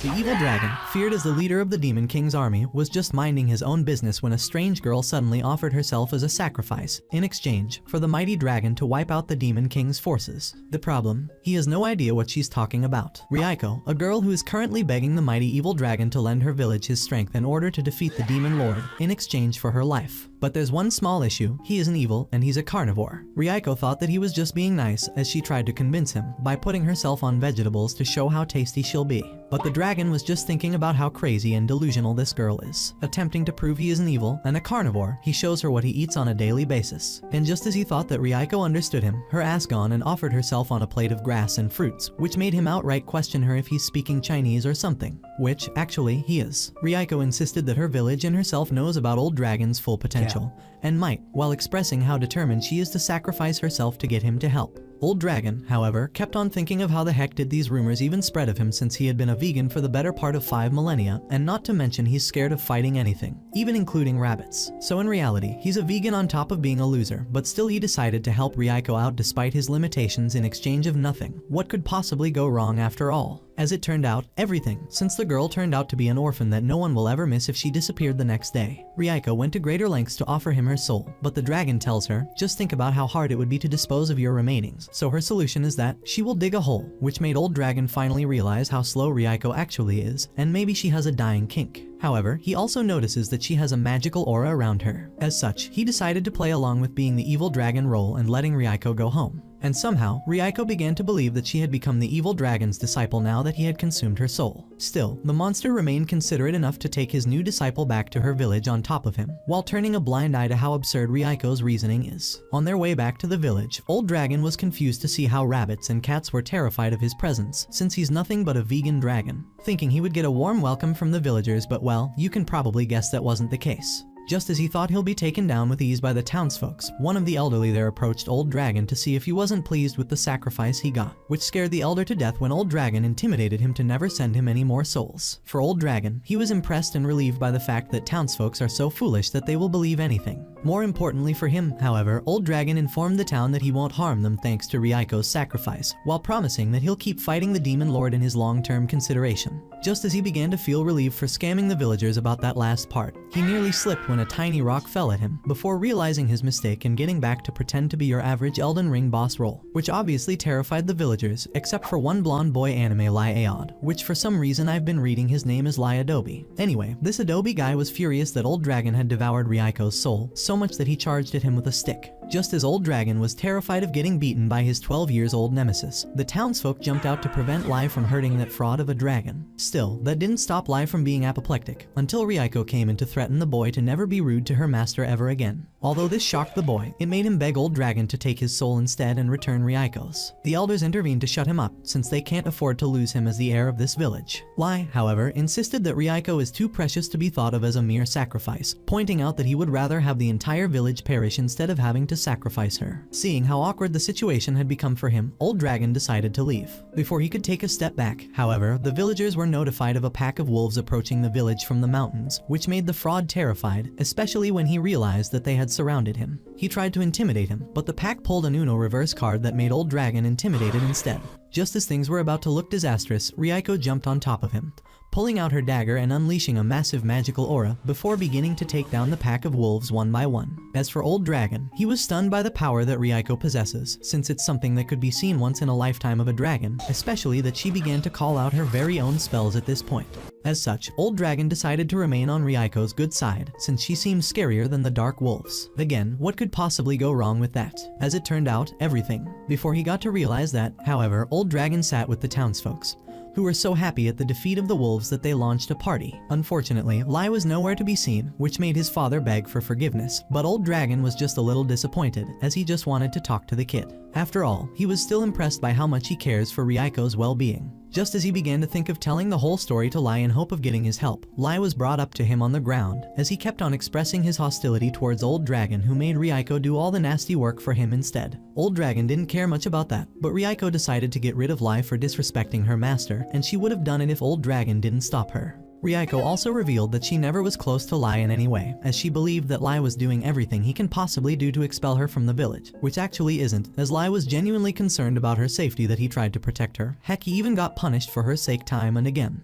The evil dragon, feared as the leader of the Demon King's army, was just minding his own business when a strange girl suddenly offered herself as a sacrifice, in exchange for the mighty dragon to wipe out the Demon King's forces. The problem? He has no idea what she's talking about. Ryuko, a girl who is currently begging the mighty evil dragon to lend her village his strength in order to defeat the Demon Lord, in exchange for her life. But there's one small issue: he isn't evil and he's a carnivore. Ryuko thought that he was just being nice as she tried to convince him by putting herself on vegetables to show how tasty she'll be. But the dragon was just thinking about how crazy and delusional this girl is. Attempting to prove he isn't evil and a carnivore, he shows her what he eats on a daily basis. And just as he thought that Ryuko understood him, her ass gone and offered herself on a plate of grass and fruits, which made him outright question her if he's speaking Chinese or something. Which, actually, he is. Ryuko insisted that her village and herself knows about Old Dragon's full potential, and might, while expressing how determined she is to sacrifice herself to get him to help. Old Dragon, however, kept on thinking of how the heck did these rumors even spread of him since he had been a vegan for the better part of 5 millennia, and not to mention he's scared of fighting anything, even including rabbits. So in reality, he's a vegan on top of being a loser, but still he decided to help Ryuko out despite his limitations in exchange of nothing. What could possibly go wrong after all? As it turned out, everything, since the girl turned out to be an orphan that no one will ever miss if she disappeared the next day. Ryuko went to greater lengths to offer him her soul, but the dragon tells her, just think about how hard it would be to dispose of your remainings. So her solution is that she will dig a hole, which made Old Dragon finally realize how slow Ryuko actually is, and maybe she has a dying kink. However, he also notices that she has a magical aura around her. As such, he decided to play along with being the evil dragon role and letting Ryuko go home. And somehow, Ryuko began to believe that she had become the evil dragon's disciple now that he had consumed her soul. Still, the monster remained considerate enough to take his new disciple back to her village on top of him, while turning a blind eye to how absurd Ryuko's reasoning is. On their way back to the village, Old Dragon was confused to see how rabbits and cats were terrified of his presence, since he's nothing but a vegan dragon, thinking he would get a warm welcome from the villagers, but well, you can probably guess that wasn't the case. Just as he thought he'll be taken down with ease by the townsfolks, one of the elderly there approached Old Dragon to see if he wasn't pleased with the sacrifice he got, which scared the elder to death when Old Dragon intimidated him to never send him any more souls. For Old Dragon, he was impressed and relieved by the fact that townsfolks are so foolish that they will believe anything. More importantly for him, however, Old Dragon informed the town that he won't harm them thanks to Ryuko's sacrifice, while promising that he'll keep fighting the Demon Lord in his long-term consideration. Just as he began to feel relieved for scamming the villagers about that last part, he nearly slipped when a tiny rock fell at him, before realizing his mistake and getting back to pretend to be your average Elden Ring boss role, which obviously terrified the villagers, except for one blonde boy anime Lai Aod, which for some reason I've been reading his name as Lai Adobe. Anyway, this Adobe guy was furious that Old Dragon had devoured Ryuko's soul, so much that he charged at him with a stick. Just as Old Dragon was terrified of getting beaten by his 12-years-old nemesis, the townsfolk jumped out to prevent Lai from hurting that fraud of a dragon. Still, that didn't stop Lai from being apoplectic, until Ryuko came in to threaten the boy to never be rude to her master ever again. Although this shocked the boy, it made him beg Old Dragon to take his soul instead and return Ryuko's. The elders intervened to shut him up, since they can't afford to lose him as the heir of this village. Lai, however, insisted that Ryuko is too precious to be thought of as a mere sacrifice, pointing out that he would rather have the entire village perish instead of having to sacrifice her. Seeing how awkward the situation had become for him, Old Dragon decided to leave. Before he could take a step back, however, the villagers were notified of a pack of wolves approaching the village from the mountains, which made the fraud terrified, especially when he realized that they had surrounded him. He tried to intimidate him, but the pack pulled an Uno reverse card that made Old Dragon intimidated instead. Just as things were about to look disastrous, Ryuko jumped on top of him, pulling out her dagger and unleashing a massive magical aura before beginning to take down the pack of wolves one by one. As for Old Dragon, he was stunned by the power that Ryuko possesses, since it's something that could be seen once in a lifetime of a dragon, especially that she began to call out her very own spells at this point. As such, Old Dragon decided to remain on Ryuko's good side, since she seemed scarier than the dark wolves. Again, what could possibly go wrong with that? As it turned out, everything. Before he got to realize that, however, Old Dragon sat with the townsfolks, who were so happy at the defeat of the wolves that they launched a party. Unfortunately, Lai was nowhere to be seen, which made his father beg for forgiveness, but Old Dragon was just a little disappointed, as he just wanted to talk to the kid. After all, he was still impressed by how much he cares for Ryuko's well-being. Just as he began to think of telling the whole story to Lai in hope of getting his help, Lai was brought up to him on the ground, as he kept on expressing his hostility towards Old Dragon, who made Ryuko do all the nasty work for him instead. Old Dragon didn't care much about that, but Ryuko decided to get rid of Lai for disrespecting her master, and she would have done it if Old Dragon didn't stop her. Ryuko also revealed that she never was close to Lai in any way, as she believed that Lai was doing everything he can possibly do to expel her from the village, which actually isn't, as Lai was genuinely concerned about her safety that he tried to protect her. Heck, he even got punished for her sake time and again.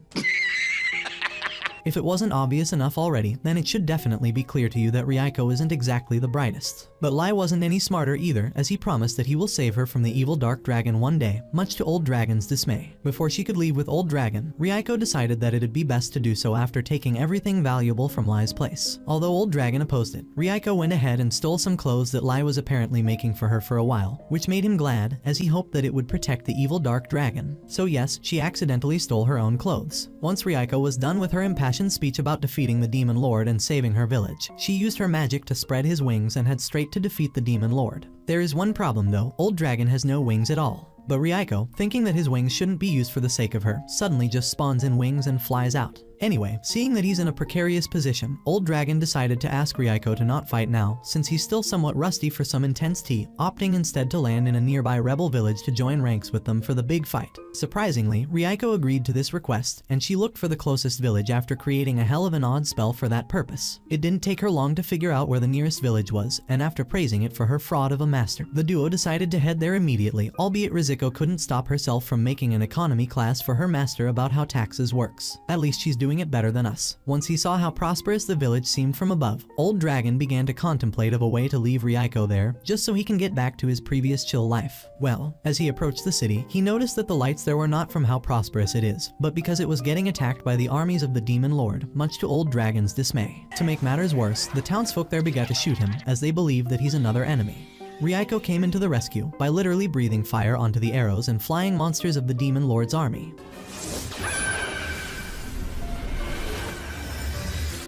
If it wasn't obvious enough already, then it should definitely be clear to you that Ryuko isn't exactly the brightest. But Lai wasn't any smarter either, as he promised that he will save her from the evil dark dragon one day, much to Old Dragon's dismay. Before she could leave with Old Dragon, Ryuko decided that it'd be best to do so after taking everything valuable from Lai's place. Although Old Dragon opposed it, Ryuko went ahead and stole some clothes that Lai was apparently making for her for a while, which made him glad, as he hoped that it would protect the evil dark dragon. So yes, she accidentally stole her own clothes. Once Ryuko was done with her impassioned speech about defeating the demon lord and saving her village, she used her magic to spread his wings and head straight to defeat the demon lord. There is one problem though, Old Dragon has no wings at all. But Ryuko, thinking that his wings shouldn't be used for the sake of her, suddenly just spawns in wings and flies out. Anyway, seeing that he's in a precarious position, Old Dragon decided to ask Ryuko to not fight now, since he's still somewhat rusty for some intense tea, opting instead to land in a nearby rebel village to join ranks with them for the big fight. Surprisingly, Ryuko agreed to this request, and she looked for the closest village after creating a hell of an odd spell for that purpose. It didn't take her long to figure out where the nearest village was, and after praising it for her fraud of a master, the duo decided to head there immediately, albeit Riziko couldn't stop herself from making an economy class for her master about how taxes works. At least she's doing it better than us. Once he saw how prosperous the village seemed from above, Old Dragon began to contemplate of a way to leave Ryuko there, just so he can get back to his previous chill life. Well, as he approached the city, he noticed that the lights there were not from how prosperous it is, but because it was getting attacked by the armies of the demon lord, much to Old Dragon's dismay. To make matters worse, the townsfolk there began to shoot him, as they believed that he's another enemy. Ryuko came into the rescue by literally breathing fire onto the arrows and flying monsters of the demon lord's army.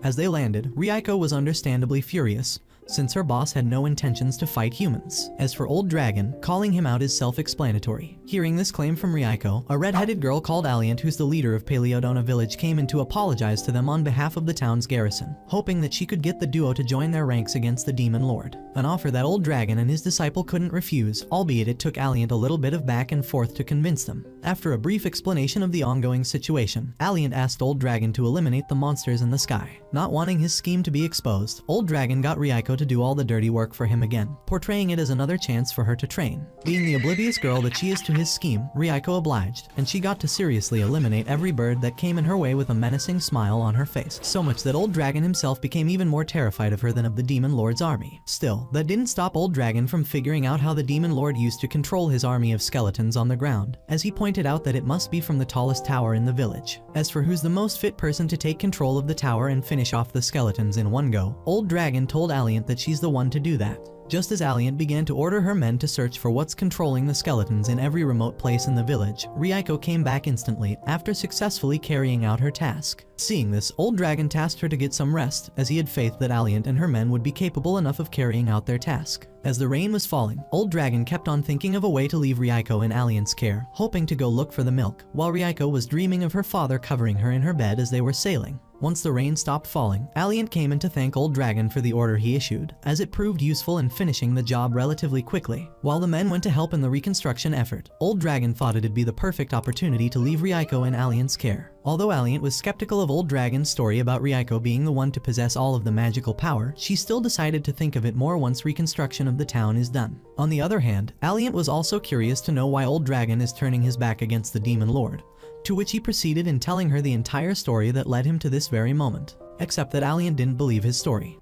As they landed, Ryuko was understandably furious, since her boss had no intentions to fight humans. As for Old Dragon, calling him out is self-explanatory. Hearing this claim from Ryuko, a red-headed girl called Alliant, who's the leader of Paleodona village, came in to apologize to them on behalf of the town's garrison, hoping that she could get the duo to join their ranks against the demon lord. An offer that Old Dragon and his disciple couldn't refuse, albeit it took Alliant a little bit of back and forth to convince them. After a brief explanation of the ongoing situation, Alliant asked Old Dragon to eliminate the monsters in the sky. Not wanting his scheme to be exposed, Old Dragon got Ryuko to do all the dirty work for him again, portraying it as another chance for her to train. Being the oblivious girl that she is to his scheme, Ryuko obliged, and she got to seriously eliminate every bird that came in her way with a menacing smile on her face, so much that Old Dragon himself became even more terrified of her than of the demon lord's army. Still, that didn't stop Old Dragon from figuring out how the demon lord used to control his army of skeletons on the ground, as he pointed out that it must be from the tallest tower in the village. As for who's the most fit person to take control of the tower and finish off the skeletons in one go, Old Dragon told Alliant that she's the one to do that. Just as Alliant began to order her men to search for what's controlling the skeletons in every remote place in the village, Ryuko came back instantly after successfully carrying out her task. Seeing this, Old Dragon tasked her to get some rest, as he had faith that Alliant and her men would be capable enough of carrying out their task. As the rain was falling, Old Dragon kept on thinking of a way to leave Ryuko in Alliant's care, hoping to go look for the milk, while Ryuko was dreaming of her father covering her in her bed as they were sailing. Once the rain stopped falling, Alliant came in to thank Old Dragon for the order he issued, as it proved useful in finishing the job relatively quickly. While the men went to help in the reconstruction effort, Old Dragon thought it'd be the perfect opportunity to leave Ryuko in Alliant's care. Although Alliant was skeptical of Old Dragon's story about Ryuko being the one to possess all of the magical power, she still decided to think of it more once reconstruction of the town is done. On the other hand, Alliant was also curious to know why Old Dragon is turning his back against the demon lord, to which he proceeded in telling her the entire story that led him to this very moment. Except that Alliant didn't believe his story.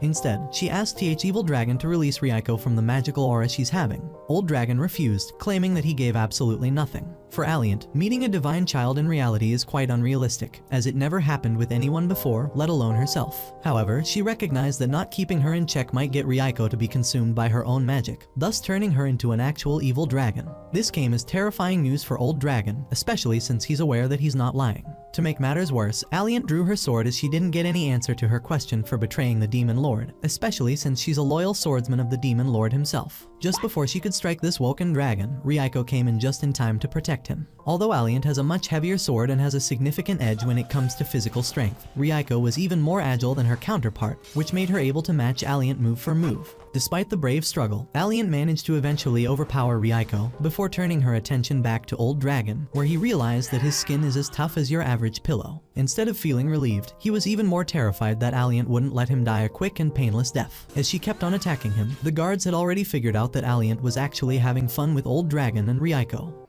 Instead, she asked Evil Dragon to release Ryuko from the magical aura she's having. Old Dragon refused, claiming that he gave absolutely nothing. For Alliant, meeting a divine child in reality is quite unrealistic, as it never happened with anyone before, let alone herself. However, she recognized that not keeping her in check might get Ryuko to be consumed by her own magic, thus turning her into an actual evil dragon. This came as terrifying news for Old Dragon, especially since he's aware that he's not lying. To make matters worse, Alliant drew her sword as she didn't get any answer to her question for betraying the demon lord, especially since she's a loyal swordsman of the demon lord himself. Just before she could strike this woken dragon, Ryuko came in just in time to protect him. Although Alliant has a much heavier sword and has a significant edge when it comes to physical strength, Ryuko was even more agile than her counterpart, which made her able to match Alliant move for move. Despite the brave struggle, Alliant managed to eventually overpower Ryuko before turning her attention back to Old Dragon, where he realized that his skin is as tough as your average pillow. Instead of feeling relieved, he was even more terrified that Alliant wouldn't let him die a quick and painless death. As she kept on attacking him, the guards had already figured out that Alliant was actually having fun with Old Dragon and Ryuko.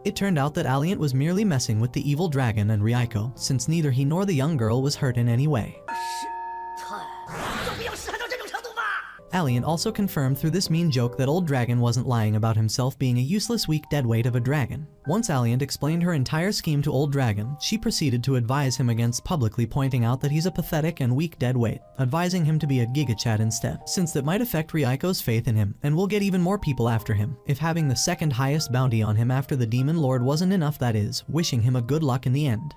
It turned out that Alliant was merely messing with the evil dragon and Ryuko, since neither he nor the young girl was hurt in any way. Alliant also confirmed through this mean joke that Old Dragon wasn't lying about himself being a useless weak deadweight of a dragon. Once Alliant explained her entire scheme to Old Dragon, she proceeded to advise him against publicly pointing out that he's a pathetic and weak deadweight, advising him to be a gigachad instead, since that might affect Ryuko's faith in him and will get even more people after him, if having the second highest bounty on him after the Demon Lord wasn't enough, that is, wishing him a good luck in the end.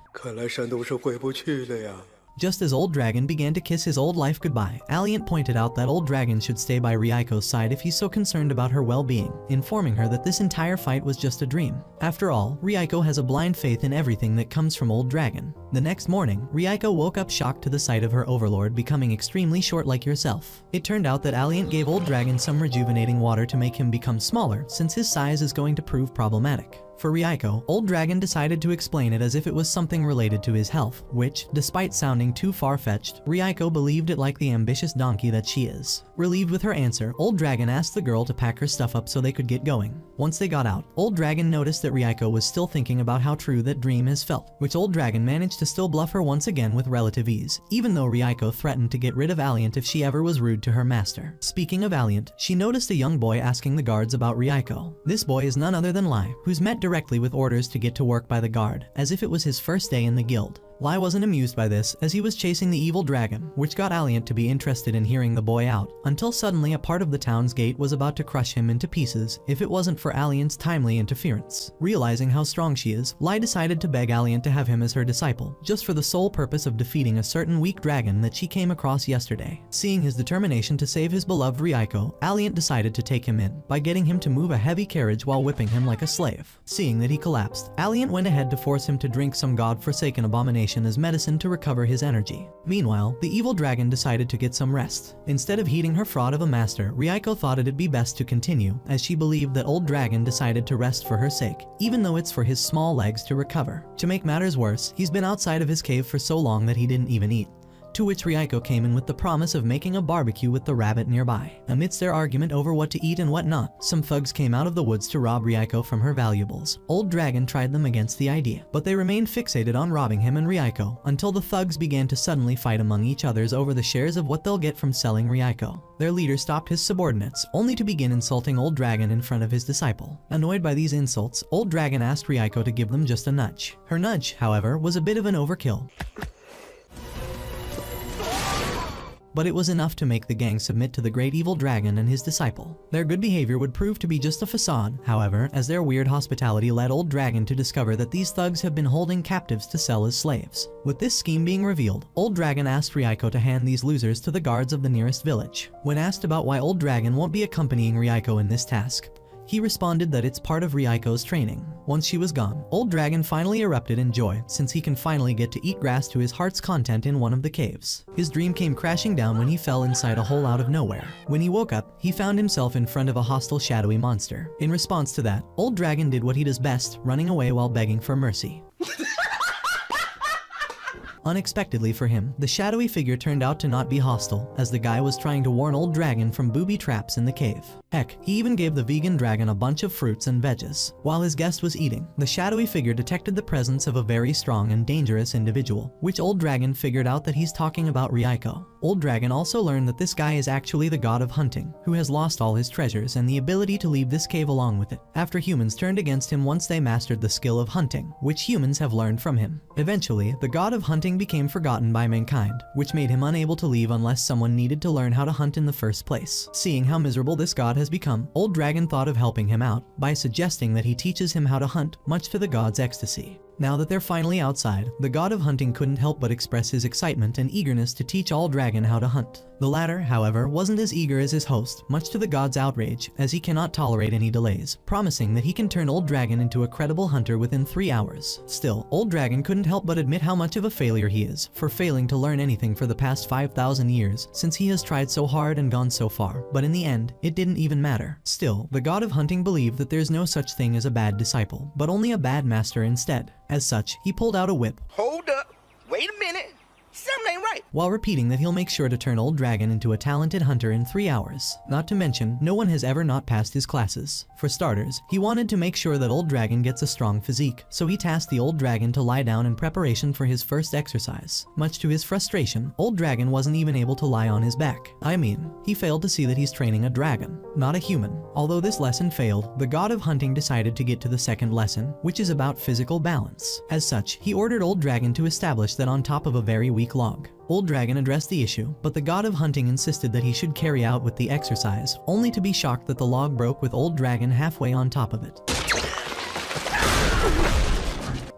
Just as Old Dragon began to kiss his old life goodbye, Alliant pointed out that Old Dragon should stay by Ryuko's side if he's so concerned about her well-being, informing her that this entire fight was just a dream. After all, Ryuko has a blind faith in everything that comes from Old Dragon. The next morning, Ryuko woke up shocked to the sight of her overlord becoming extremely short like yourself. It turned out that Alliant gave Old Dragon some rejuvenating water to make him become smaller, since his size is going to prove problematic. For Ryuko, Old Dragon decided to explain it as if it was something related to his health, which, despite sounding too far-fetched, Ryuko believed it like the ambitious donkey that she is. Relieved with her answer, Old Dragon asked the girl to pack her stuff up so they could get going. Once they got out, Old Dragon noticed that Ryuko was still thinking about how true that dream has felt, which Old Dragon managed to still bluff her once again with relative ease, even though Ryuko threatened to get rid of Alliant if she ever was rude to her master. Speaking of Alliant, she noticed a young boy asking the guards about Ryuko. This boy is none other than Lai, who's met directly with orders to get to work by the guard, as if it was his first day in the guild. Lai wasn't amused by this, as he was chasing the evil dragon, which got Alliant to be interested in hearing the boy out, until suddenly a part of the town's gate was about to crush him into pieces if it wasn't for Alliant's timely interference. Realizing how strong she is, Lai decided to beg Alliant to have him as her disciple, just for the sole purpose of defeating a certain weak dragon that she came across yesterday. Seeing his determination to save his beloved Ryuko, Alliant decided to take him in, by getting him to move a heavy carriage while whipping him like a slave. Seeing that he collapsed, Alliant went ahead to force him to drink some god-forsaken abomination as medicine to recover his energy. Meanwhile, the evil dragon decided to get some rest. Instead of heeding her fraud of a master, Ryuko thought it'd be best to continue, as she believed that Old Dragon decided to rest for her sake, even though it's for his small legs to recover. To make matters worse, he's been outside of his cave for so long that he didn't even eat. To which Ryuko came in with the promise of making a barbecue with the rabbit nearby. Amidst their argument over what to eat and what not, some thugs came out of the woods to rob Ryuko from her valuables. Old Dragon tried them against the idea, but they remained fixated on robbing him and Ryuko, until the thugs began to suddenly fight among each others over the shares of what they'll get from selling Ryuko. Their leader stopped his subordinates, only to begin insulting Old Dragon in front of his disciple. Annoyed by these insults, Old Dragon asked Ryuko to give them just a nudge. Her nudge, however, was a bit of an overkill, but it was enough to make the gang submit to the great evil dragon and his disciple. Their good behavior would prove to be just a facade, however, as their weird hospitality led Old Dragon to discover that these thugs have been holding captives to sell as slaves. With this scheme being revealed, Old Dragon asked Ryuko to hand these losers to the guards of the nearest village. When asked about why Old Dragon won't be accompanying Ryuko in this task, he responded that it's part of Ryuko's training. Once she was gone, Old Dragon finally erupted in joy, since he can finally get to eat grass to his heart's content in one of the caves. His dream came crashing down when he fell inside a hole out of nowhere. When he woke up, he found himself in front of a hostile shadowy monster. In response to that, Old Dragon did what he does best, running away while begging for mercy. Unexpectedly for him, the shadowy figure turned out to not be hostile, as the guy was trying to warn Old Dragon from booby traps in the cave. Heck, he even gave the vegan dragon a bunch of fruits and veggies. While his guest was eating, the shadowy figure detected the presence of a very strong and dangerous individual, which Old Dragon figured out that he's talking about Ryuko. Old Dragon also learned that this guy is actually the god of hunting, who has lost all his treasures and the ability to leave this cave along with it, after humans turned against him once they mastered the skill of hunting, which humans have learned from him. Eventually, the god of hunting became forgotten by mankind, which made him unable to leave unless someone needed to learn how to hunt in the first place. Seeing how miserable this god has become, Old Dragon thought of helping him out by suggesting that he teaches him how to hunt, much to the god's ecstasy. Now that they're finally outside, the god of hunting couldn't help but express his excitement and eagerness to teach Old Dragon how to hunt. The latter, however, wasn't as eager as his host, much to the god's outrage, as he cannot tolerate any delays, promising that he can turn Old Dragon into a credible hunter within 3 hours. Still, Old Dragon couldn't help but admit how much of a failure he is, for failing to learn anything for the past 5,000 years, since he has tried so hard and gone so far, but in the end, it didn't even matter. Still, the god of hunting believed that there's no such thing as a bad disciple, but only a bad master instead. As such, he pulled out a whip. Hold up. Wait a minute. Something ain't right. while repeating that he'll make sure to turn Old Dragon into a talented hunter in 3 hours. Not to mention, no one has ever not passed his classes. For starters, he wanted to make sure that Old Dragon gets a strong physique, so he tasked the Old Dragon to lie down in preparation for his first exercise. Much to his frustration, Old Dragon wasn't even able to lie on his back. I mean, he failed to see that he's training a dragon, not a human. Although this lesson failed, the god of hunting decided to get to the second lesson, which is about physical balance. As such, he ordered Old Dragon to establish that on top of a very weak log. Old Dragon addressed the issue, but the god of hunting insisted that he should carry out with the exercise, only to be shocked that the log broke with Old Dragon halfway on top of it.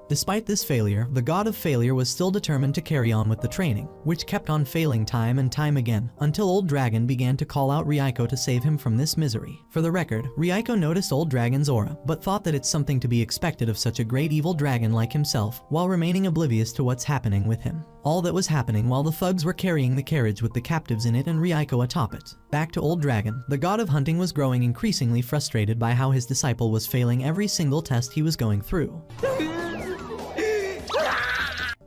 Despite this failure, the god of failure was still determined to carry on with the training, which kept on failing time and time again, until Old Dragon began to call out Ryuko to save him from this misery. For the record, Ryuko noticed Old Dragon's aura, but thought that it's something to be expected of such a great evil dragon like himself, while remaining oblivious to what's happening with him. All that was happening while the thugs were carrying the carriage with the captives in it and Ryuko atop it. Back to Old Dragon, the god of hunting was growing increasingly frustrated by how his disciple was failing every single test he was going through.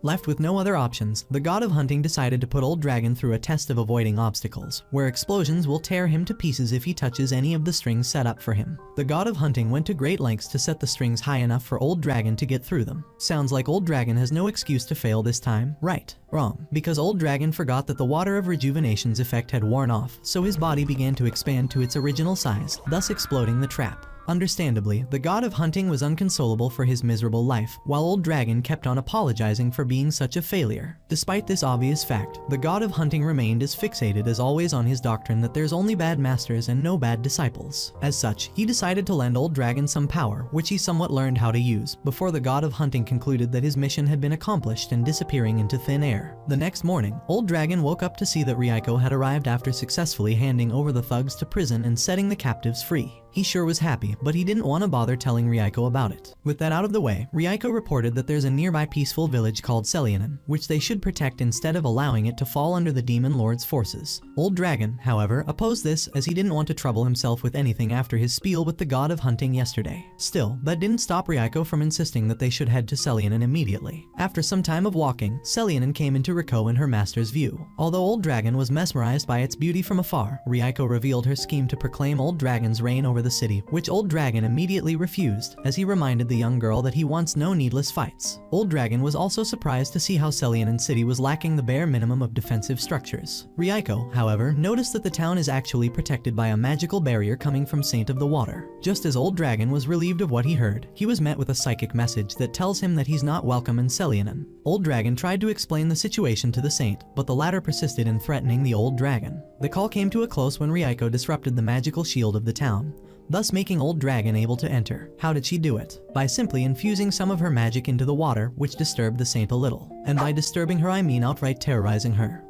Left with no other options, the god of hunting decided to put Old Dragon through a test of avoiding obstacles, where explosions will tear him to pieces if he touches any of the strings set up for him. The god of hunting went to great lengths to set the strings high enough for Old Dragon to get through them. Sounds like Old Dragon has no excuse to fail this time, right? Wrong, because Old Dragon forgot that the water of rejuvenation's effect had worn off, so his body began to expand to its original size, thus exploding the trap. Understandably, the god of hunting was inconsolable for his miserable life, while Old Dragon kept on apologizing for being such a failure. Despite this obvious fact, the god of hunting remained as fixated as always on his doctrine that there's only bad masters and no bad disciples. As such, he decided to lend Old Dragon some power, which he somewhat learned how to use, before the god of hunting concluded that his mission had been accomplished and disappearing into thin air. The next morning, Old Dragon woke up to see that Ryuko had arrived after successfully handing over the thugs to prison and setting the captives free. He sure was happy, but he didn't want to bother telling Ryuko about it. With that out of the way, Ryuko reported that there's a nearby peaceful village called Selianen, which they should protect instead of allowing it to fall under the demon lord's forces. Old Dragon, however, opposed this as he didn't want to trouble himself with anything after his spiel with the god of hunting yesterday. Still, that didn't stop Ryuko from insisting that they should head to Selianen immediately. After some time of walking, Selianen came into Ryuko and her master's view. Although Old Dragon was mesmerized by its beauty from afar, Ryuko revealed her scheme to proclaim Old Dragon's reign over the city, which Old Dragon immediately refused, as he reminded the young girl that he wants no needless fights. Old Dragon was also surprised to see how Selianen City was lacking the bare minimum of defensive structures. Ryuko, however, noticed that the town is actually protected by a magical barrier coming from Saint of the Water. Just as Old Dragon was relieved of what he heard, he was met with a psychic message that tells him that he's not welcome in Selianen. Old Dragon tried to explain the situation to the Saint, but the latter persisted in threatening the Old Dragon. The call came to a close when Ryuko disrupted the magical shield of the town, thus making Old Dragon able to enter. How did she do it? By simply infusing some of her magic into the water, which disturbed the Saint a little. And by disturbing her I mean outright terrorizing her.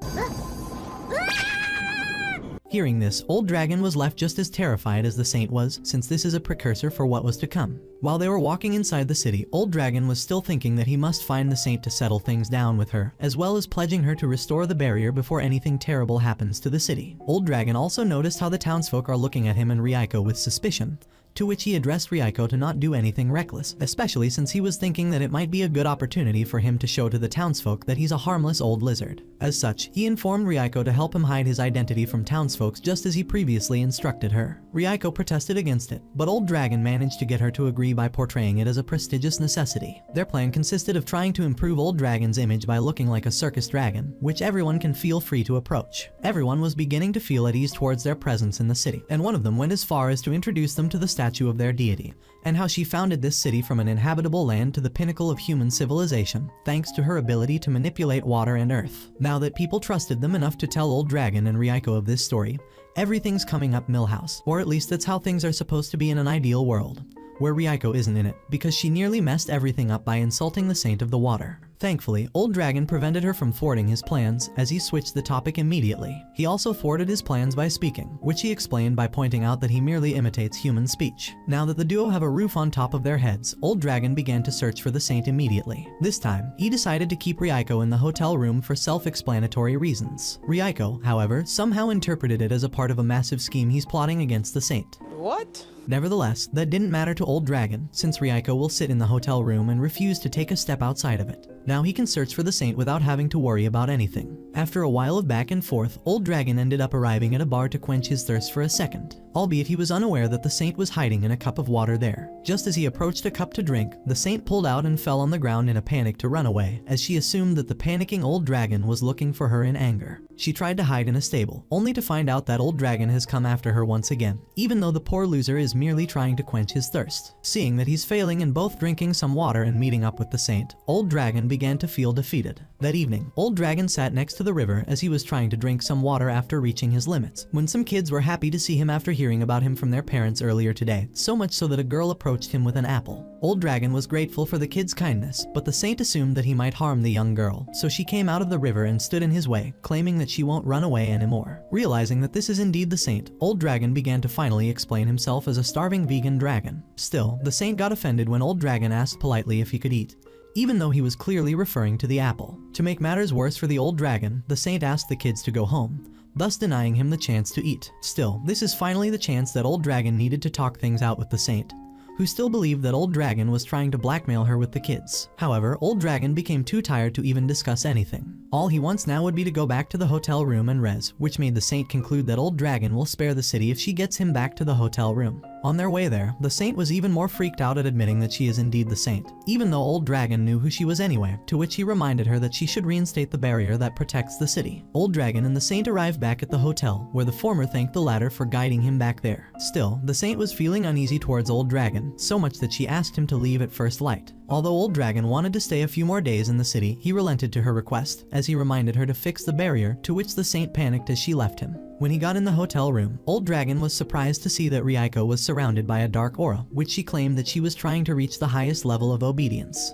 Hearing this, Old Dragon was left just as terrified as the Saint was, since this is a precursor for what was to come. While they were walking inside the city, Old Dragon was still thinking that he must find the Saint to settle things down with her, as well as pledging her to restore the barrier before anything terrible happens to the city. Old Dragon also noticed how the townsfolk are looking at him and Ryuko with suspicion, to which he addressed Ryuko to not do anything reckless, especially since he was thinking that it might be a good opportunity for him to show to the townsfolk that he's a harmless old lizard. As such, he informed Ryuko to help him hide his identity from townsfolk just as he previously instructed her. Ryuko protested against it, but Old Dragon managed to get her to agree by portraying it as a prestigious necessity. Their plan consisted of trying to improve Old Dragon's image by looking like a circus dragon, which everyone can feel free to approach. Everyone was beginning to feel at ease towards their presence in the city, and one of them went as far as to introduce them to the statue of their deity, and how she founded this city from an inhabitable land to the pinnacle of human civilization, thanks to her ability to manipulate water and earth. Now that people trusted them enough to tell Old Dragon and Ryuko of this story, everything's coming up Millhouse, or at least that's how things are supposed to be in an ideal world, where Ryuko isn't in it, because she nearly messed everything up by insulting the Saint of the Water. Thankfully, Old Dragon prevented her from thwarting his plans, as he switched the topic immediately. He also thwarted his plans by speaking, which he explained by pointing out that he merely imitates human speech. Now that the duo have a roof on top of their heads, Old Dragon began to search for the Saint immediately. This time, he decided to keep Ryuko in the hotel room for self-explanatory reasons. Ryuko, however, somehow interpreted it as a part of a massive scheme he's plotting against the Saint. What? Nevertheless, that didn't matter to Old Dragon, since Ryuko will sit in the hotel room and refuse to take a step outside of it. Now he can search for the saint without having to worry about anything. After a while of back and forth, Old Dragon ended up arriving at a bar to quench his thirst for a second, albeit he was unaware that the saint was hiding in a cup of water there. Just as he approached a cup to drink, the saint pulled out and fell on the ground in a panic to run away, as she assumed that the panicking Old Dragon was looking for her in anger. She tried to hide in a stable, only to find out that Old Dragon has come after her once again, even though the poor loser is merely trying to quench his thirst. Seeing that he's failing in both drinking some water and meeting up with the saint, Old Dragon began to feel defeated. That evening, Old Dragon sat next to the river as he was trying to drink some water after reaching his limits, when some kids were happy to see him after hearing about him from their parents earlier today, so much so that a girl approached him with an apple. Old Dragon was grateful for the kids' kindness, but the saint assumed that he might harm the young girl, so she came out of the river and stood in his way, claiming that she won't run away anymore. Realizing that this is indeed the saint, Old Dragon began to finally explain himself as a starving vegan dragon. Still, the saint got offended when Old Dragon asked politely if he could eat, even though he was clearly referring to the apple. To make matters worse for the Old Dragon, the saint asked the kids to go home, thus denying him the chance to eat. Still, this is finally the chance that Old Dragon needed to talk things out with the saint, who still believed that Old Dragon was trying to blackmail her with the kids. However, Old Dragon became too tired to even discuss anything. All he wants now would be to go back to the hotel room and rest, which made the saint conclude that Old Dragon will spare the city if she gets him back to the hotel room. On their way there, the saint was even more freaked out at admitting that she is indeed the saint, even though Old Dragon knew who she was anyway, to which he reminded her that she should reinstate the barrier that protects the city. Old Dragon and the saint arrived back at the hotel, where the former thanked the latter for guiding him back there. Still, the saint was feeling uneasy towards Old Dragon, so much that she asked him to leave at first light. Although Old Dragon wanted to stay a few more days in the city, he relented to her request, as he reminded her to fix the barrier, to which the saint panicked as she left him. When he got in the hotel room, Old Dragon was surprised to see that Ryuko was surrounded by a dark aura, which she claimed that she was trying to reach the highest level of obedience.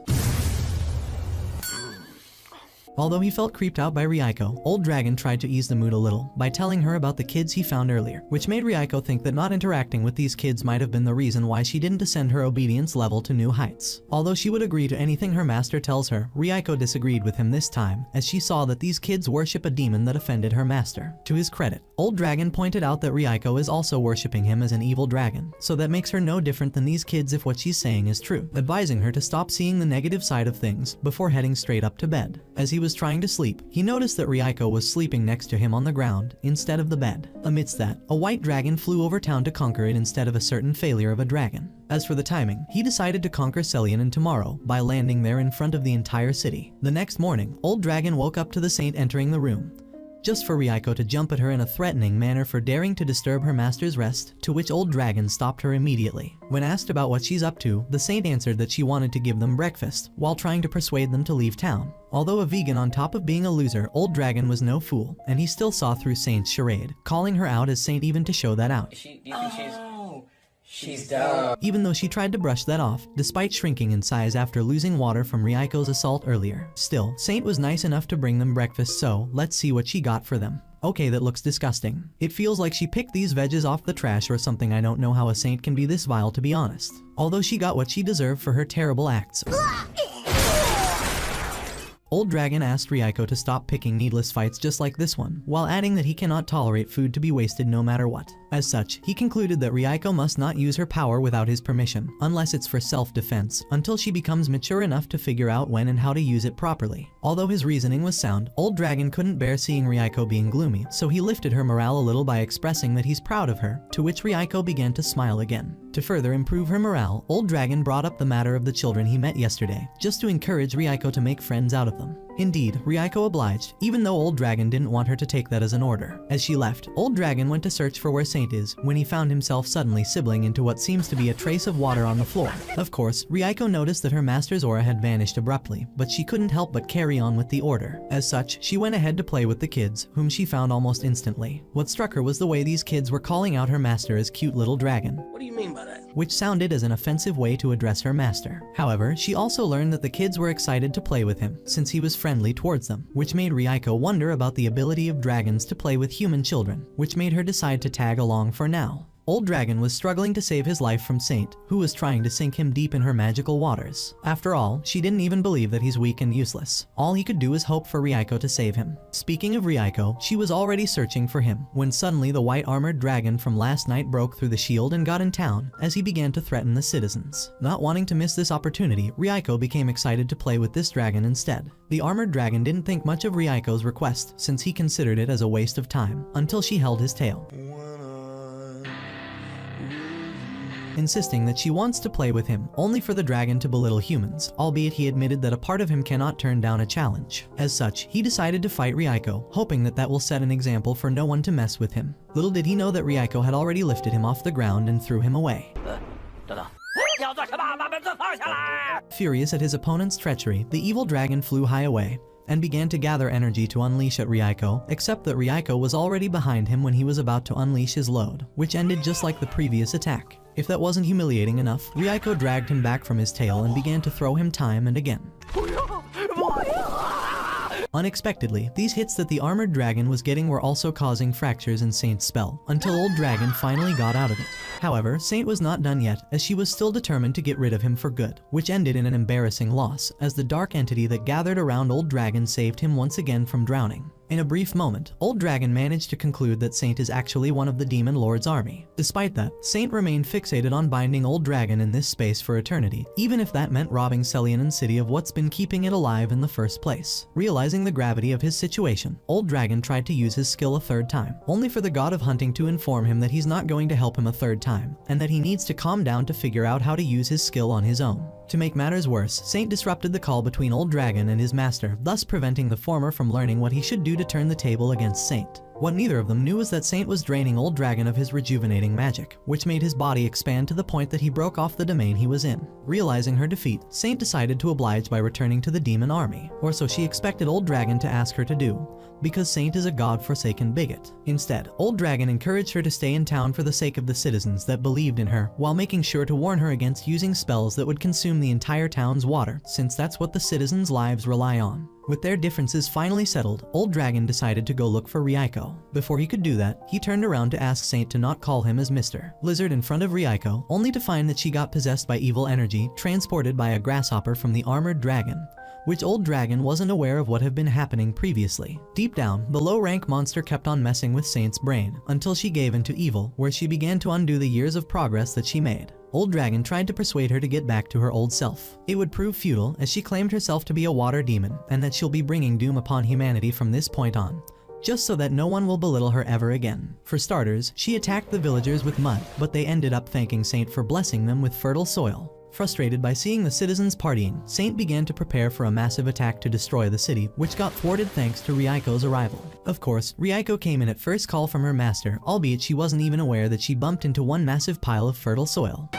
Although he felt creeped out by Ryuko, Old Dragon tried to ease the mood a little by telling her about the kids he found earlier, which made Ryuko think that not interacting with these kids might have been the reason why she didn't ascend her obedience level to new heights. Although she would agree to anything her master tells her, Ryuko disagreed with him this time, as she saw that these kids worship a demon that offended her master. To his credit, Old Dragon pointed out that Ryuko is also worshipping him as an evil dragon, so that makes her no different than these kids if what she's saying is true, advising her to stop seeing the negative side of things before heading straight up to bed. As he was trying to sleep, he noticed that Ryuko was sleeping next to him on the ground instead of the bed. Amidst that, a white dragon flew over town to conquer it instead of a certain failure of a dragon. As for the timing, he decided to conquer Celian tomorrow by landing there in front of the entire city. The next morning, Old Dragon woke up to the saint entering the room, just for Ryuko to jump at her in a threatening manner for daring to disturb her master's rest, to which Old Dragon stopped her immediately. When asked about what she's up to, the saint answered that she wanted to give them breakfast, while trying to persuade them to leave town. Although a vegan on top of being a loser, Old Dragon was no fool, and he still saw through Saint's charade, calling her out as Saint even to show that out. Do you think she's dumb? Even though she tried to brush that off, despite shrinking in size after losing water from Ryuko's assault earlier. Still, Saint was nice enough to bring them breakfast, so let's see what she got for them. Okay, that looks disgusting. It feels like she picked these veggies off the trash or something. I don't know how a saint can be this vile, to be honest. Although she got what she deserved for her terrible acts. Old Dragon asked Ryuko to stop picking needless fights just like this one, while adding that he cannot tolerate food to be wasted no matter what. As such, he concluded that Ryuko must not use her power without his permission, unless it's for self-defense, until she becomes mature enough to figure out when and how to use it properly. Although his reasoning was sound, Old Dragon couldn't bear seeing Ryuko being gloomy, so he lifted her morale a little by expressing that he's proud of her, to which Ryuko began to smile again. To further improve her morale, Old Dragon brought up the matter of the children he met yesterday, just to encourage Ryuko to make friends out of them. Indeed, Ryuko obliged, even though Old Dragon didn't want her to take that as an order. As she left, Old Dragon went to search for where Saint is, when he found himself suddenly sibbling into what seems to be a trace of water on the floor. Of course, Ryuko noticed that her master's aura had vanished abruptly, but she couldn't help but carry on with the order. As such, she went ahead to play with the kids, whom she found almost instantly. What struck her was the way these kids were calling out her master as cute little dragon. What do you mean by that? Which sounded as an offensive way to address her master. However, she also learned that the kids were excited to play with him, since he was friendly towards them, which made Ryuko wonder about the ability of dragons to play with human children, which made her decide to tag along for now. Old Dragon was struggling to save his life from Saint, who was trying to sink him deep in her magical waters. After all, she didn't even believe that he's weak and useless. All he could do is hope for Ryuko to save him. Speaking of Ryuko, she was already searching for him when suddenly the white armored dragon from last night broke through the shield and got in town as he began to threaten the citizens. Not wanting to miss this opportunity, Ryuko became excited to play with this dragon instead. The armored dragon didn't think much of Ryuko's request since he considered it as a waste of time, until she held his tail, insisting that she wants to play with him, only for the dragon to belittle humans, albeit he admitted that a part of him cannot turn down a challenge. As such, he decided to fight Ryuko, hoping that that will set an example for no one to mess with him. Little did he know that Ryuko had already lifted him off the ground and threw him away. Furious at his opponent's treachery, the evil dragon flew high away and began to gather energy to unleash at Ryuko, except that Ryuko was already behind him when he was about to unleash his load, which ended just like the previous attack. If that wasn't humiliating enough, Ryuko dragged him back from his tail and began to throw him time and again. Unexpectedly, these hits that the armored dragon was getting were also causing fractures in Saint's spell, until Old Dragon finally got out of it. However, Saint was not done yet, as she was still determined to get rid of him for good, which ended in an embarrassing loss, as the dark entity that gathered around Old Dragon saved him once again from drowning. In a brief moment, Old Dragon managed to conclude that Saint is actually one of the Demon Lord's army. Despite that, Saint remained fixated on binding Old Dragon in this space for eternity, even if that meant robbing Selianan City of what's been keeping it alive in the first place. Realizing the gravity of his situation, Old Dragon tried to use his skill a third time, only for the god of hunting to inform him that he's not going to help him a third time, and that he needs to calm down to figure out how to use his skill on his own. To make matters worse, Saint disrupted the call between Old Dragon and his master, thus preventing the former from learning what he should do to turn the table against Saint. What neither of them knew was that Saint was draining Old Dragon of his rejuvenating magic, which made his body expand to the point that he broke off the domain he was in. Realizing her defeat, Saint decided to oblige by returning to the demon army, or so she expected Old Dragon to ask her to do, because Saint is a god-forsaken bigot. Instead, Old Dragon encouraged her to stay in town for the sake of the citizens that believed in her, while making sure to warn her against using spells that would consume the entire town's water, since that's what the citizens' lives rely on. With their differences finally settled, Old Dragon decided to go look for Ryuko. Before he could do that, he turned around to ask Saint to not call him as Mr. Lizard in front of Ryuko, only to find that she got possessed by evil energy transported by a grasshopper from the armored dragon, which Old Dragon wasn't aware of what had been happening previously. Deep down, the low-rank monster kept on messing with Saint's brain, until she gave into evil, where she began to undo the years of progress that she made. Old Dragon tried to persuade her to get back to her old self. It would prove futile, as she claimed herself to be a water demon, and that she'll be bringing doom upon humanity from this point on, just so that no one will belittle her ever again. For starters, she attacked the villagers with mud, but they ended up thanking Saint for blessing them with fertile soil. Frustrated by seeing the citizens partying, Saint began to prepare for a massive attack to destroy the city, which got thwarted thanks to Ryuko's arrival. Of course, Ryuko came in at first call from her master, albeit she wasn't even aware that she bumped into one massive pile of fertile soil.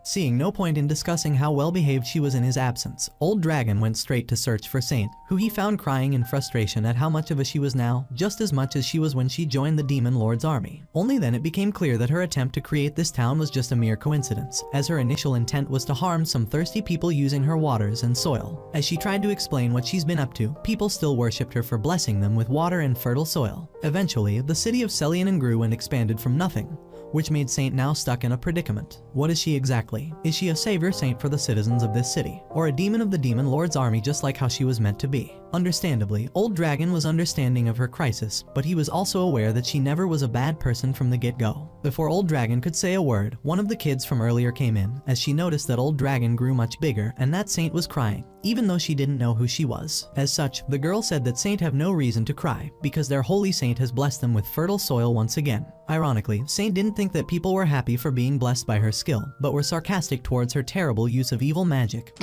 Seeing no point in discussing how well behaved she was in his absence, Old Dragon went straight to search for Saint, who he found crying in frustration at how much of a she was now, just as much as she was when she joined the Demon Lord's army. Only then it became clear that her attempt to create this town was just a mere coincidence, as her initial intent was to harm some thirsty people using her waters and soil. As she tried to explain what she's been up to, people still worshipped her for blessing them with water and fertile soil. Eventually, the city of Selianan grew and expanded from nothing, which made Saint now stuck in a predicament. What is she exactly? Is she a savior saint for the citizens of this city, or a demon of the Demon Lord's army just like how she was meant to be? Understandably, Old Dragon was understanding of her crisis, but he was also aware that she never was a bad person from the get-go. Before Old Dragon could say a word, one of the kids from earlier came in, as she noticed that Old Dragon grew much bigger and that Saint was crying, even though she didn't know who she was. As such, the girl said that Saint have no reason to cry, because their holy saint has blessed them with fertile soil once again. Ironically, Saint didn't think that people were happy for being blessed by her skill, but were sarcastic towards her terrible use of evil magic.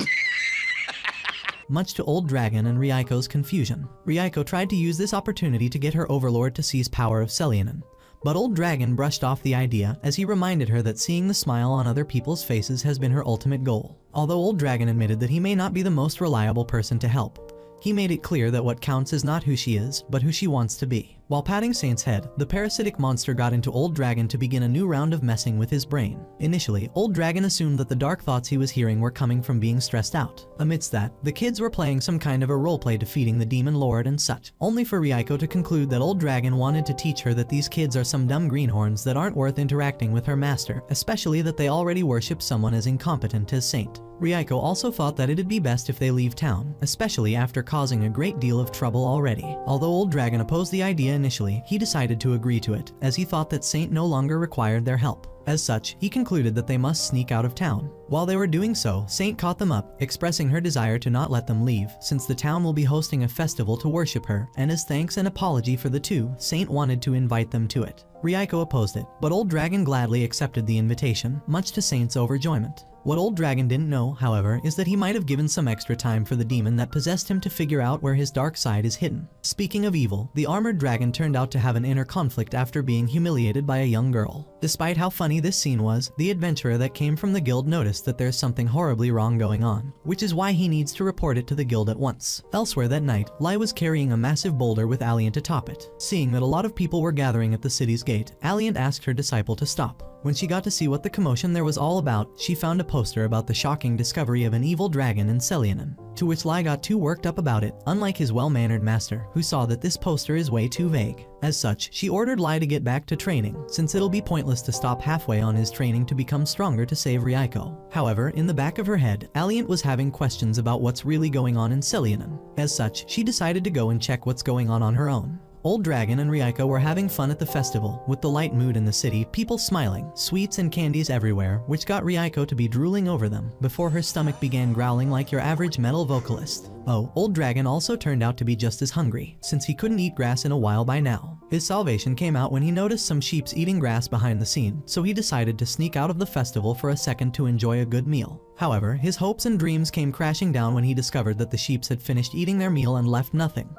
Much to Old Dragon and Ryuko's confusion, Ryuko tried to use this opportunity to get her overlord to seize power of Selianan, but Old Dragon brushed off the idea as he reminded her that seeing the smile on other people's faces has been her ultimate goal. Although Old Dragon admitted that he may not be the most reliable person to help, he made it clear that what counts is not who she is, but who she wants to be. While patting Saint's head, the parasitic monster got into Old Dragon to begin a new round of messing with his brain. Initially, Old Dragon assumed that the dark thoughts he was hearing were coming from being stressed out. Amidst that, the kids were playing some kind of a roleplay defeating the demon lord and such, only for Ryuko to conclude that Old Dragon wanted to teach her that these kids are some dumb greenhorns that aren't worth interacting with her master, especially that they already worship someone as incompetent as Saint. Ryuko also thought that it'd be best if they leave town, especially after causing a great deal of trouble already. Although Old Dragon opposed the idea initially, he decided to agree to it, as he thought that Saint no longer required their help. As such, he concluded that they must sneak out of town. While they were doing so, Saint caught them up, expressing her desire to not let them leave, since the town will be hosting a festival to worship her, and as thanks and apology for the two, Saint wanted to invite them to it. Ryuko opposed it, but Old Dragon gladly accepted the invitation, much to Saint's overjoyment. What Old Dragon didn't know, however, is that he might have given some extra time for the demon that possessed him to figure out where his dark side is hidden. Speaking of evil, the armored dragon turned out to have an inner conflict after being humiliated by a young girl. Despite how funny this scene was, the adventurer that came from the guild noticed that there's something horribly wrong going on, which is why he needs to report it to the guild at once. Elsewhere that night, Lai was carrying a massive boulder with Alliant atop it. Seeing that a lot of people were gathering at the city's gate, Alliant asked her disciple to stop. When she got to see what the commotion there was all about, she found a poster about the shocking discovery of an evil dragon in Selyanen, to which Lai got too worked up about it, unlike his well-mannered master, who saw that this poster is way too vague. As such, she ordered Lai to get back to training, since it'll be pointless to stop halfway on his training to become stronger to save Ryuko. However, in the back of her head, Alliant was having questions about what's really going on in Selyanen. As such, she decided to go and check what's going on her own. Old Dragon and Ryuko were having fun at the festival, with the light mood in the city, people smiling, sweets and candies everywhere, which got Ryuko to be drooling over them, before her stomach began growling like your average metal vocalist. Oh, Old Dragon also turned out to be just as hungry, since he couldn't eat grass in a while by now. His salvation came out when he noticed some sheeps eating grass behind the scene, so he decided to sneak out of the festival for a second to enjoy a good meal. However, his hopes and dreams came crashing down when he discovered that the sheeps had finished eating their meal and left nothing.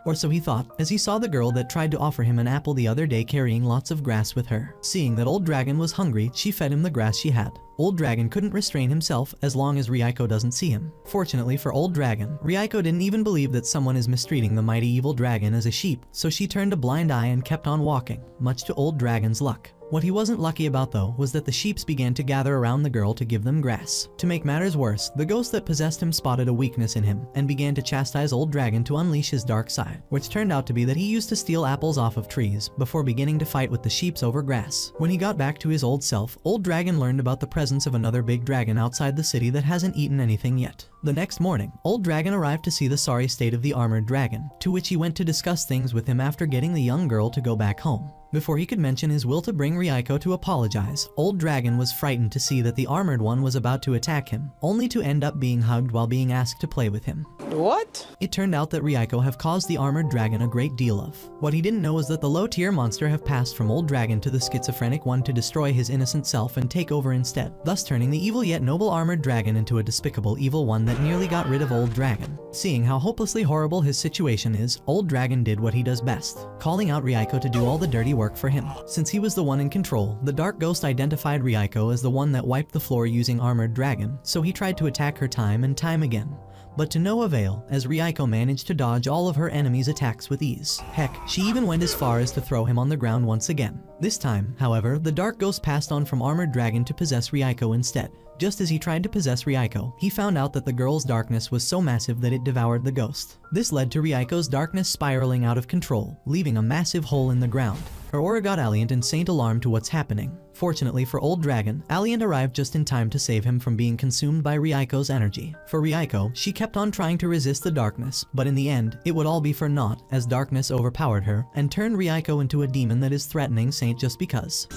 Or so he thought, as he saw the girl that tried to offer him an apple the other day carrying lots of grass with her. Seeing that Old Dragon was hungry, she fed him the grass she had. Old Dragon couldn't restrain himself as long as Ryuko doesn't see him. Fortunately for Old Dragon, Ryuko didn't even believe that someone is mistreating the mighty evil dragon as a sheep, so she turned a blind eye and kept on walking, much to Old Dragon's luck. What he wasn't lucky about though was that the sheeps began to gather around the girl to give them grass. To make matters worse, the ghost that possessed him spotted a weakness in him and began to chastise Old Dragon to unleash his dark side, which turned out to be that he used to steal apples off of trees before beginning to fight with the sheeps over grass. When he got back to his old self, Old Dragon learned about the presence of another big dragon outside the city that hasn't eaten anything yet. The next morning, Old Dragon arrived to see the sorry state of the armored dragon, to which he went to discuss things with him after getting the young girl to go back home. Before he could mention his will to bring Ryuko to apologize, Old Dragon was frightened to see that the armored one was about to attack him, only to end up being hugged while being asked to play with him. What? It turned out that Ryuko have caused the armored dragon a great deal of. What he didn't know was that the low-tier monster have passed from Old Dragon to the schizophrenic one to destroy his innocent self and take over instead, thus turning the evil yet noble armored dragon into a despicable evil one that nearly got rid of Old Dragon. Seeing how hopelessly horrible his situation is, Old Dragon did what he does best, calling out Ryuko to do all the dirty work for him. Since he was the one in control, the dark ghost identified Ryuko as the one that wiped the floor using armored dragon, so he tried to attack her time and time again. But to no avail, as Ryuko managed to dodge all of her enemies' attacks with ease. Heck, she even went as far as to throw him on the ground once again. This time, however, the dark ghost passed on from armored dragon to possess Ryuko instead. Just as he tried to possess Ryuko, he found out that the girl's darkness was so massive that it devoured the ghost. This led to Ryuko's darkness spiraling out of control, leaving a massive hole in the ground. Her aura got Alliant and Saint alarmed to what's happening. Fortunately for Old Dragon, Alliant arrived just in time to save him from being consumed by Ryuko's energy. For Ryuko, she kept on trying to resist the darkness, but in the end, it would all be for naught as darkness overpowered her and turned Ryuko into a demon that is threatening Saint just because.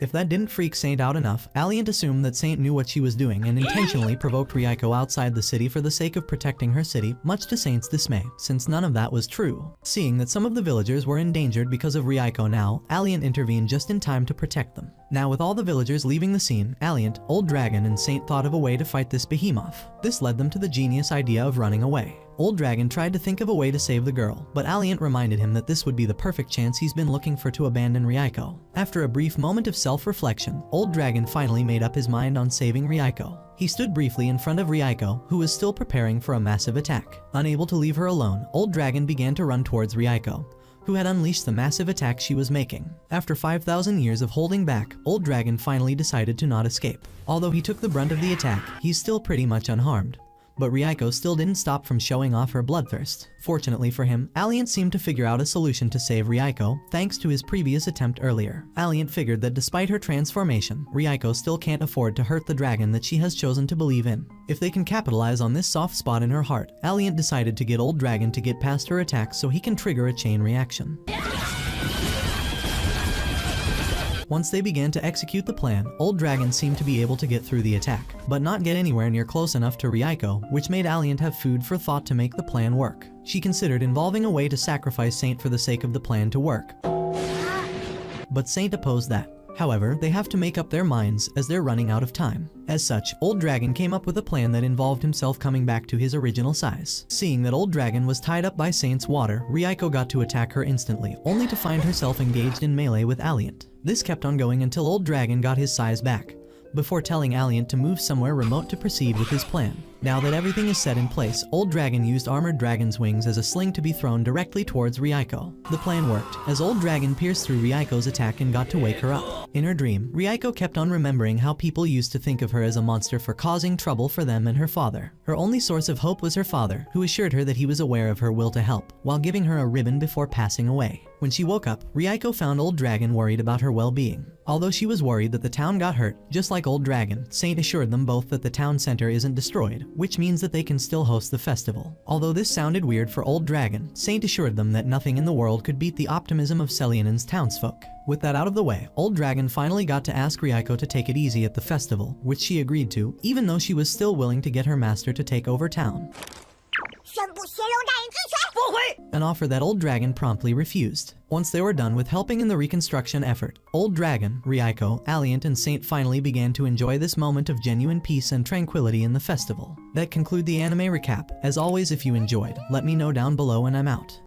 If that didn't freak Saint out enough, Alliant assumed that Saint knew what she was doing and intentionally provoked Ryuko outside the city for the sake of protecting her city, much to Saint's dismay, since none of that was true. Seeing that some of the villagers were endangered because of Ryuko now, Alliant intervened just in time to protect them. Now with all the villagers leaving the scene, Alliant, Old Dragon, and Saint thought of a way to fight this behemoth. This led them to the genius idea of running away. Old Dragon tried to think of a way to save the girl, but Alliant reminded him that this would be the perfect chance he's been looking for to abandon Ryuko. After a brief moment of self-reflection, Old Dragon finally made up his mind on saving Ryuko. He stood briefly in front of Reiko, who was still preparing for a massive attack. Unable to leave her alone, Old Dragon began to run towards Reiko, who had unleashed the massive attack she was making. After 5,000 years of holding back, Old Dragon finally decided to not escape. Although he took the brunt of the attack, he's still pretty much unharmed. But Reiko still didn't stop from showing off her bloodthirst. Fortunately for him, Alliant seemed to figure out a solution to save Reiko, thanks to his previous attempt earlier. Alliant figured that despite her transformation, Reiko still can't afford to hurt the dragon that she has chosen to believe in. If they can capitalize on this soft spot in her heart, Alliant decided to get Old Dragon to get past her attacks so he can trigger a chain reaction. Once they began to execute the plan, Old Dragon seemed to be able to get through the attack, but not get anywhere near close enough to Reiko, which made Alliant have food for thought to make the plan work. She considered involving a way to sacrifice Saint for the sake of the plan to work. But Saint opposed that. However, they have to make up their minds as they're running out of time. As such, Old Dragon came up with a plan that involved himself coming back to his original size. Seeing that Old Dragon was tied up by Saint's water, Reiko got to attack her instantly, only to find herself engaged in melee with Alliant. This kept on going until Old Dragon got his size back, before telling Alliant to move somewhere remote to proceed with his plan. Now that everything is set in place, Old Dragon used Armored Dragon's wings as a sling to be thrown directly towards Reiko. The plan worked, as Old Dragon pierced through Reiko's attack and got to wake her up. In her dream, Reiko kept on remembering how people used to think of her as a monster for causing trouble for them and her father. Her only source of hope was her father, who assured her that he was aware of her will to help, while giving her a ribbon before passing away. When she woke up, Reiko found Old Dragon worried about her well-being. Although she was worried that the town got hurt, just like Old Dragon, Saint assured them both that the town center isn't destroyed, which means that they can still host the festival. Although this sounded weird for Old Dragon, Saint assured them that nothing in the world could beat the optimism of Selianen's townsfolk. With that out of the way, Old Dragon finally got to ask Reiko to take it easy at the festival, which she agreed to, even though she was still willing to get her master to take over town. An offer that Old Dragon promptly refused. Once they were done with helping in the reconstruction effort, Old Dragon, Reiko, Alliant, and Saint finally began to enjoy this moment of genuine peace and tranquility in the festival. That concludes the anime recap. As always, if you enjoyed, let me know down below and I'm out.